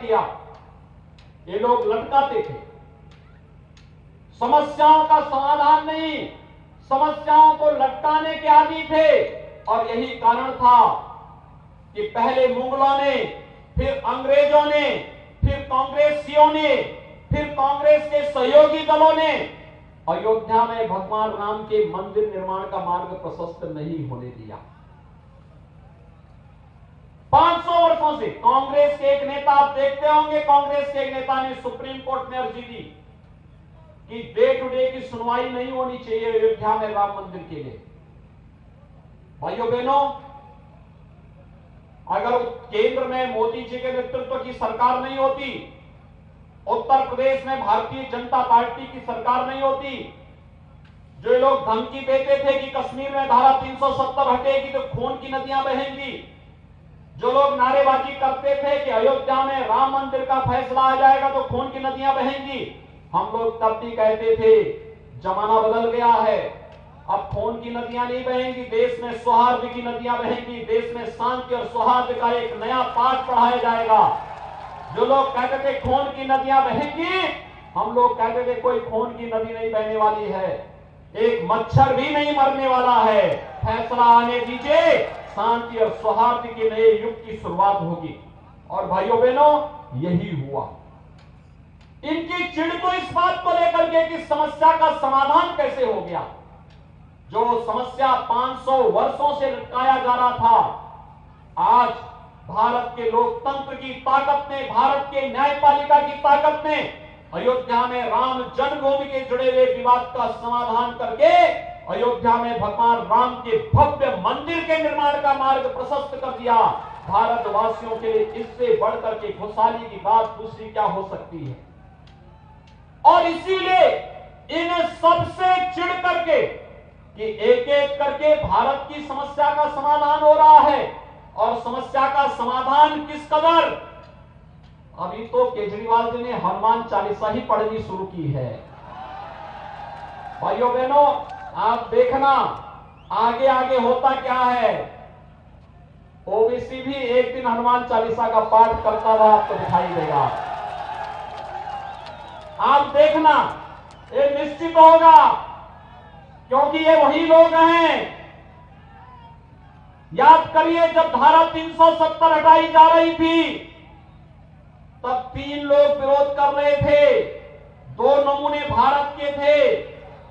किया, ये लोग लटकाते थे। समस्याओं का समाधान नहीं, समस्याओं को लटकाने के आदी थे। और यही कारण था कि पहले मुगलों ने, फिर अंग्रेजों ने, फिर कांग्रेसियों ने, फिर कांग्रेस के सहयोगी दलों ने अयोध्या में भगवान राम के मंदिर निर्माण का मार्ग प्रशस्त नहीं होने दिया। 500 वर्षों से कांग्रेस के एक नेता, आप देखते होंगे, कांग्रेस के एक नेता ने सुप्रीम कोर्ट में अर्जी दी कि डे टू डे की सुनवाई नहीं होनी चाहिए अयोध्या में राम मंदिर के लिए। भाइयों बहनों, अगर केंद्र में मोदी जी के नेतृत्व की सरकार नहीं होती, उत्तर प्रदेश में भारतीय जनता पार्टी की सरकार नहीं होती, जो लोग धमकी देते थे कि कश्मीर में धारा 370 हटेगी तो खून की नदियां बहेंगी, जो लोग नारेबाजी करते थे कि अयोध्या में राम मंदिर का फैसला आ जाएगा तो खून की नदियां बहेंगी, हम लोग तब भी कहते थे जमाना बदल गया है, अब खून की नदियां नहीं बहेंगी, देश में सौहार्द की नदियां बहेंगी, देश में शांति और सौहार्द का एक नया पाठ पढ़ाया जाएगा। जो लोग कहते थे खून की नदियां बहेंगी, हम लोग कहते थे कोई खून की नदी नहीं बहने वाली है, एक मच्छर भी नहीं मरने वाला है, फैसला आने दीजिए, शांति और सौहार्द के नए युग की शुरुआत होगी। और भाइयों बहनों, यही हुआ। इनकी चिढ़ तो इस बात को लेकर के कि समस्या का समाधान कैसे हो गया। जो समस्या 500 वर्षों से लटकाया जा रहा था, आज भारत के लोकतंत्र की ताकत ने, भारत के न्यायपालिका की ताकत ने अयोध्या में राम जन्मभूमि के जुड़े हुए विवाद का समाधान करके अयोध्या में भगवान राम के भव्य मंदिर के निर्माण का मार्ग प्रशस्त कर दिया। भारतवासियों के लिए इससे बढ़कर के खुशहाली की बात दूसरी क्या हो सकती है। और इसीलिए इन सबसे चिढ़ करके कि एक एक करके भारत की समस्या का समाधान हो रहा है, और समस्या का समाधान किस कदर, अभी तो केजरीवाल जी ने हनुमान चालीसा ही पढ़नी शुरू की है। भाइयों बहनों, आप देखना आगे आगे होता क्या है। ओबीसी भी एक दिन हनुमान चालीसा का पाठ करता हुआ आपको दिखाई देगा। आप देखना, ये निश्चित होगा, क्योंकि ये वही लोग हैं। याद करिए, जब धारा 370 हटाई जा रही थी तब 3 लोग विरोध कर रहे थे। 2 नमूने भारत के थे,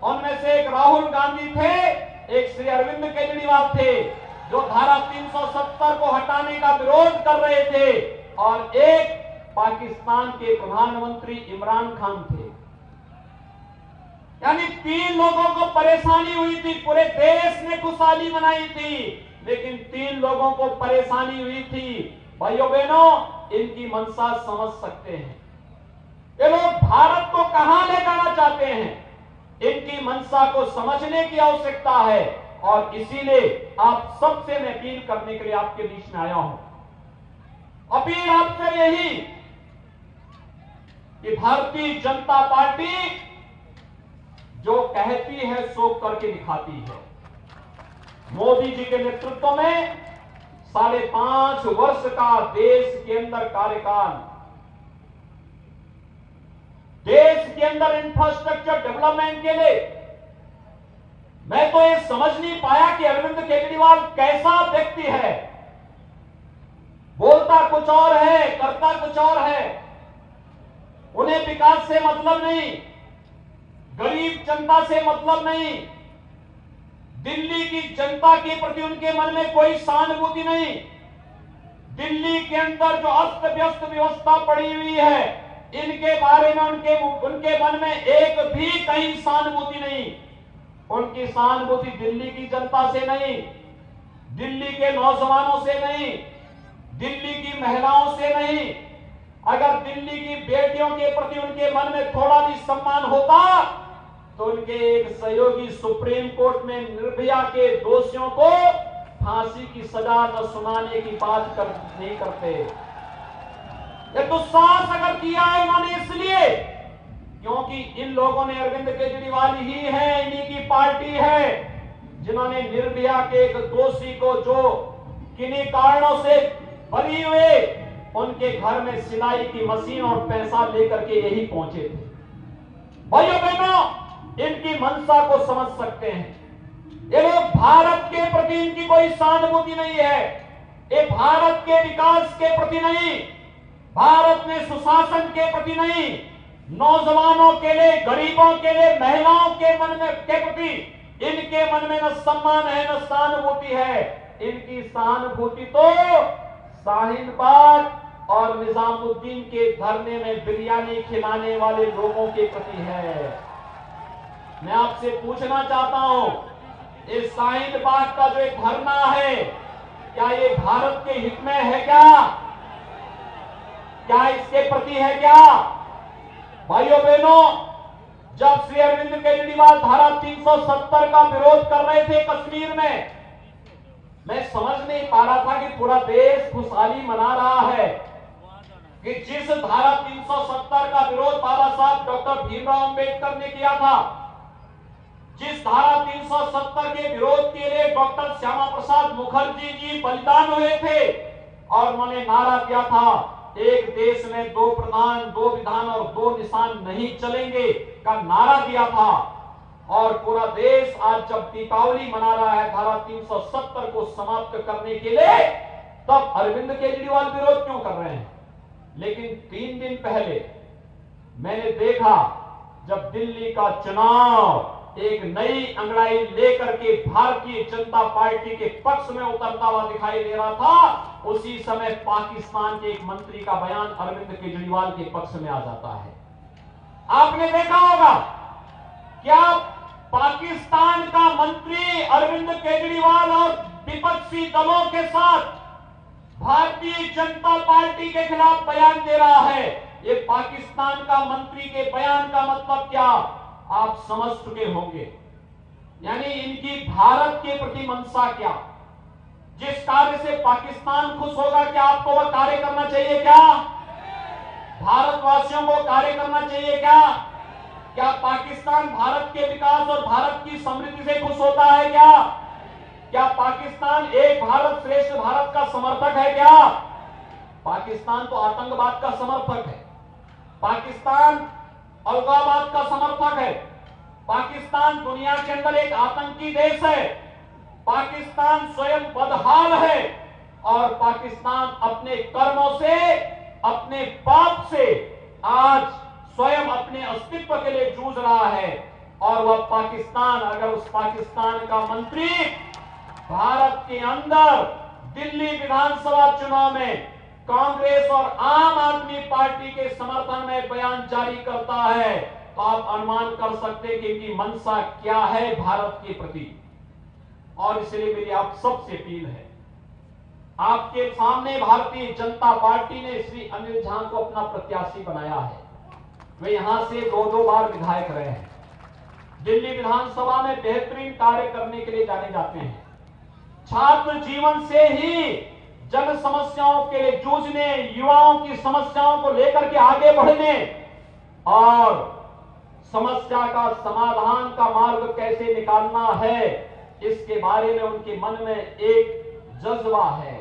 उनमें से एक राहुल गांधी थे, एक श्री अरविंद केजरीवाल थे, जो धारा 370 को हटाने का विरोध कर रहे थे, और एक पाकिस्तान के प्रधानमंत्री इमरान खान थे। यानी 3 लोगों को परेशानी हुई थी। पूरे देश ने खुशहाली मनाई थी, लेकिन 3 लोगों को परेशानी हुई थी। भाइयों बहनों, इनकी मंशा समझ सकते हैं। ये लोग भारत को कहां ले जाना चाहते हैं, इनकी मंशा को समझने की आवश्यकता है। और इसीलिए आप सबसे मैं अपील करने के लिए आपके बीच में आया हूं। अपील आपसे यही कि भारतीय जनता पार्टी जो कहती है सो करके दिखाती है। मोदी जी के नेतृत्व में 5.5 वर्ष का देश के अंदर कार्यकाल, देश के अंदर इंफ्रास्ट्रक्चर डेवलपमेंट के लिए मैं तो ये समझ नहीं पाया कि अरविंद केजरीवाल कैसा व्यक्ति है। बोलता कुछ और है, करता कुछ और है। उन्हें विकास से मतलब नहीं, गरीब जनता से मतलब नहीं, दिल्ली की जनता के प्रति उनके मन में कोई सहानुभूति नहीं। दिल्ली के अंदर जो अस्त व्यस्त व्यवस्था पड़ी हुई है, इनके बारे में उनके मन में एक भी कहीं सहानुभूति नहीं। उनकी सहानुभूति दिल्ली की जनता से नहीं, दिल्ली के नौजवानों से नहीं, दिल्ली की महिलाओं से नहीं। अगर दिल्ली की बेटियों के प्रति उनके मन में थोड़ा भी सम्मान होता तो उनके एक सहयोगी सुप्रीम कोर्ट में निर्भया के दोषियों को फांसी की सजा न सुनाने की बात नहीं करते। ये दुस्साहस अगर किया है उन्होंने इसलिए क्योंकि इन लोगों ने, अरविंद केजरीवाल ही है, इन्हीं की पार्टी है, जिन्होंने निर्भया के एक दोषी को, जो किन्हीं कारणों से बरी हुए उनके घर में सिलाई की मशीन और पैसा लेकर के यही पहुंचे थे। भाइयों बहनों, इनकी मंशा को समझ सकते हैं। ये लोग भारत के प्रति इनकी कोई सहानुभूति नहीं है, ये भारत के विकास के प्रति नहीं, भारत में सुशासन के प्रति नहीं, नौजवानों के लिए, गरीबों के लिए, महिलाओं के मन में के प्रति इनके मन में न सम्मान है न सहानुभूति है। इनकी सहानुभूति तो शाहीन बाग और निजामुद्दीन के धरने में बिरयानी खिलाने वाले लोगों के प्रति है। मैं आपसे पूछना चाहता हूं, इस शाहीन बाग का जो एक धरना है, क्या ये भारत के हित में है क्या इसके प्रति है क्या? भाइयों बहनों, जब श्री अरविंद केजरीवाल धारा 370 का विरोध कर रहे थे कश्मीर में, मैं समझ नहीं पा रहा था कि पूरा देश खुशहाली मना रहा है कि जिस धारा 370 का विरोध बाबा साहब डॉक्टर भीमराव अंबेडकर ने किया था, जिस धारा 370 के विरोध के लिए डॉक्टर श्यामा प्रसाद मुखर्जी जी बलिदान हुए थे और उन्होंने नारा दिया था, एक देश में दो प्रधान, दो विधान और दो निशान नहीं चलेंगे का नारा दिया था। और पूरा देश आज जब दीपावली मना रहा है धारा 370 को समाप्त करने के लिए, तब अरविंद केजरीवाल विरोध क्यों कर रहे हैं? लेकिन 3 दिन पहले मैंने देखा, जब दिल्ली का चुनाव एक नई अंगड़ाई लेकर के भारतीय जनता पार्टी के पक्ष में उतरता हुआ दिखाई दे रहा था, उसी समय पाकिस्तान के एक मंत्री का बयान अरविंद केजरीवाल के पक्ष में आ जाता है। आपने देखा होगा, क्या पाकिस्तान का मंत्री अरविंद केजरीवाल और विपक्षी दलों के साथ भारतीय जनता पार्टी के खिलाफ बयान दे रहा है? ये पाकिस्तान का मंत्री के बयान का मतलब क्या आप समझ चुके होंगे। यानी इनकी भारत के प्रति मंशा क्या, जिस कार्य से पाकिस्तान खुश होगा, क्या आपको वह कार्य करना चाहिए क्या? भारतवासियों को कार्य करना चाहिए क्या? क्या पाकिस्तान भारत के विकास और भारत की समृद्धि से खुश होता है क्या? क्या पाकिस्तान एक भारत श्रेष्ठ भारत का समर्थक है क्या? पाकिस्तान तो आतंकवाद का समर्थक है, पाकिस्तान अलगाववाद का समर्थक है, पाकिस्तान दुनिया के अंदर एक आतंकी देश है, पाकिस्तान स्वयं बदहाल है और पाकिस्तान अपने कर्मों से, अपने पाप से आज स्वयं अपने अस्तित्व के लिए जूझ रहा है। और वह पाकिस्तान, अगर उस पाकिस्तान का मंत्री भारत के अंदर दिल्ली विधानसभा चुनाव में कांग्रेस और आम आदमी पार्टी के समर्थन में बयान जारी करता है, तो आप अनुमान कर सकते हैं कि इनकी मंशा क्या है भारत के प्रति। और इसलिए मेरी आप सबसे अपील है, आपके सामने भारतीय जनता पार्टी ने श्री अनिल झा को अपना प्रत्याशी बनाया है। वे यहां से 2 बार विधायक रहे हैं, दिल्ली विधानसभा में बेहतरीन कार्य करने के लिए जाने जाते हैं। छात्र जीवन से ही जन समस्याओं के लिए जूझने, युवाओं की समस्याओं को लेकर के आगे बढ़ने और समस्या का समाधान का मार्ग कैसे निकालना है, इसके बारे में उनके मन में एक जज्बा है।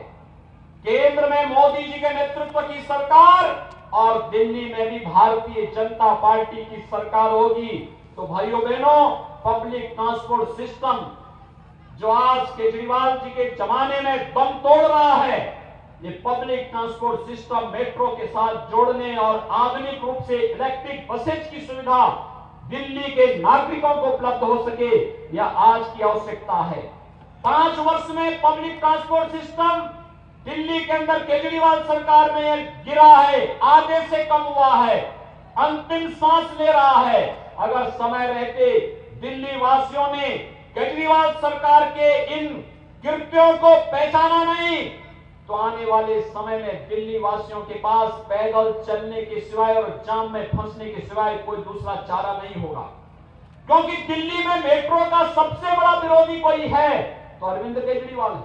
केंद्र में मोदी जी के नेतृत्व की सरकार और दिल्ली में भी भारतीय जनता पार्टी की सरकार होगी। तो भाइयों बहनों, पब्लिक ट्रांसपोर्ट सिस्टम जो आज केजरीवाल जी के जमाने में दम तोड़ रहा है, ये पब्लिक ट्रांसपोर्ट सिस्टम मेट्रो के साथ जोड़ने और आधुनिक रूप से इलेक्ट्रिक बसेज की सुविधा दिल्ली के नागरिकों को उपलब्ध हो सके, यह आज की आवश्यकता है। 5 वर्ष में पब्लिक ट्रांसपोर्ट सिस्टम दिल्ली के अंदर केजरीवाल सरकार में गिरा है, आधे से कम हुआ है, अंतिम सांस ले रहा है। अगर समय रहते दिल्ली वासियों ने केजरीवाल सरकार के इन कृत्यों को पहचाना नहीं, तो आने वाले समय में दिल्ली वासियों के पास पैदल चलने के सिवाय और जाम में फंसने के सिवाय कोई दूसरा चारा नहीं होगा। क्योंकि दिल्ली में मेट्रो का सबसे बड़ा विरोधी कोई है तो अरविंद केजरीवाल है।